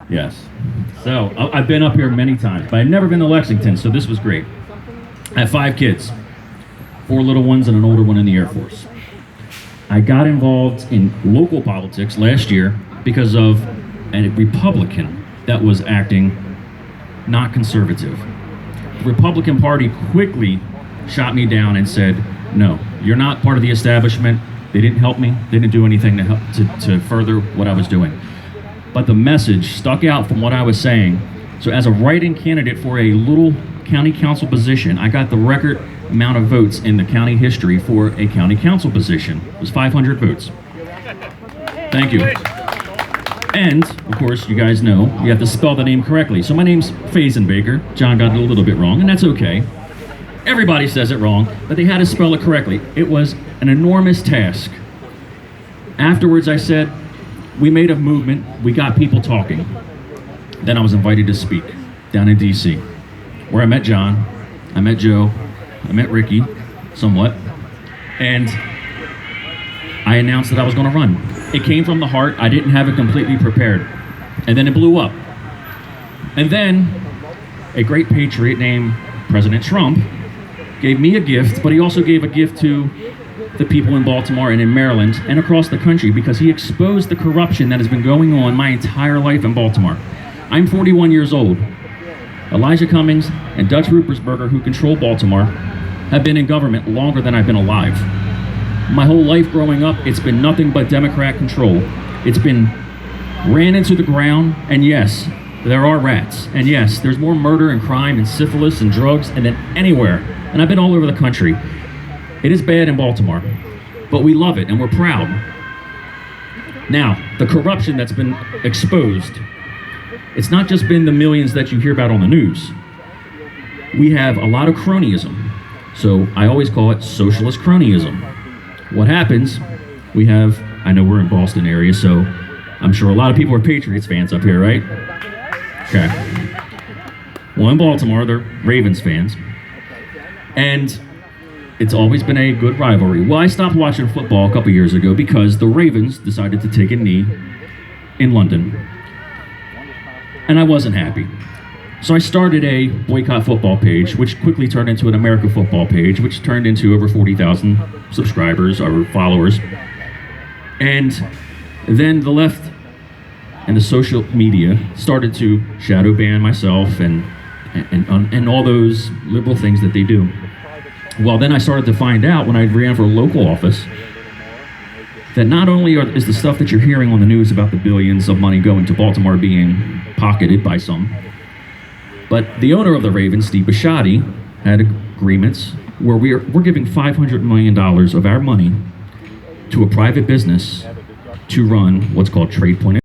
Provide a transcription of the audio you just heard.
Yes. So I've been up here many times, but I've never been to Lexington, so this was great. I have 5 kids, 4 little ones and an older one in the Air Force. I got involved in local politics last year because of a Republican that was acting not conservative. The Republican Party quickly shot me down and said, no, you're not part of the establishment. They didn't help me. They didn't do anything to help to further what I was doing. But the message stuck out from what I was saying. So as a write-in candidate for a little county council position, I got the record amount of votes in the county history for a county council position. It was 500 votes. Thank you. And, of course, you guys know, you have to spell the name correctly. So my name's Fazenbaker. John got it a little bit wrong, and that's okay. Everybody says it wrong, but they had to spell it correctly. It was an enormous task. Afterwards, I said, we made a movement, we got people talking. Then I was invited to speak down in DC, where I met John, I met Joe, I met Ricky, somewhat, and I announced that I was gonna run. It came from the heart, I didn't have it completely prepared. And then it blew up. And then a great patriot named President Trump gave me a gift, but he also gave a gift to the people in Baltimore and in Maryland and across the country because he exposed the corruption that has been going on my entire life in Baltimore. I'm 41 years old. Elijah Cummings and Dutch Ruppersberger, who control Baltimore, have been in government longer than I've been alive. My whole life growing up, it's been nothing but Democrat control. It's been ran into the ground, and yes, there are rats. And yes, there's more murder and crime and syphilis and drugs than anywhere. And I've been all over the country. It is bad in Baltimore, but we love it and we're proud. Now, the corruption that's been exposed, it's not just been the millions that you hear about on the news. We have a lot of cronyism. So I always call it socialist cronyism. What happens, we have, I know we're in Boston area, so I'm sure a lot of people are Patriots fans up here, right? Okay. Well, in Baltimore, they're Ravens fans. And it's always been a good rivalry. Well, I stopped watching football a couple years ago because the Ravens decided to take a knee in London. And I wasn't happy. So I started a boycott football page, which quickly turned into an America football page, which turned into over 40,000 subscribers or followers. And then the left and the social media started to shadow ban myself and all those liberal things that they do. Well, then I started to find out when I ran for local office that not only is the stuff that you're hearing on the news about the billions of money going to Baltimore being pocketed by some, but the owner of the Ravens, Steve Bisciotti, had agreements where we're giving $500 million of our money to a private business to run what's called Trade Point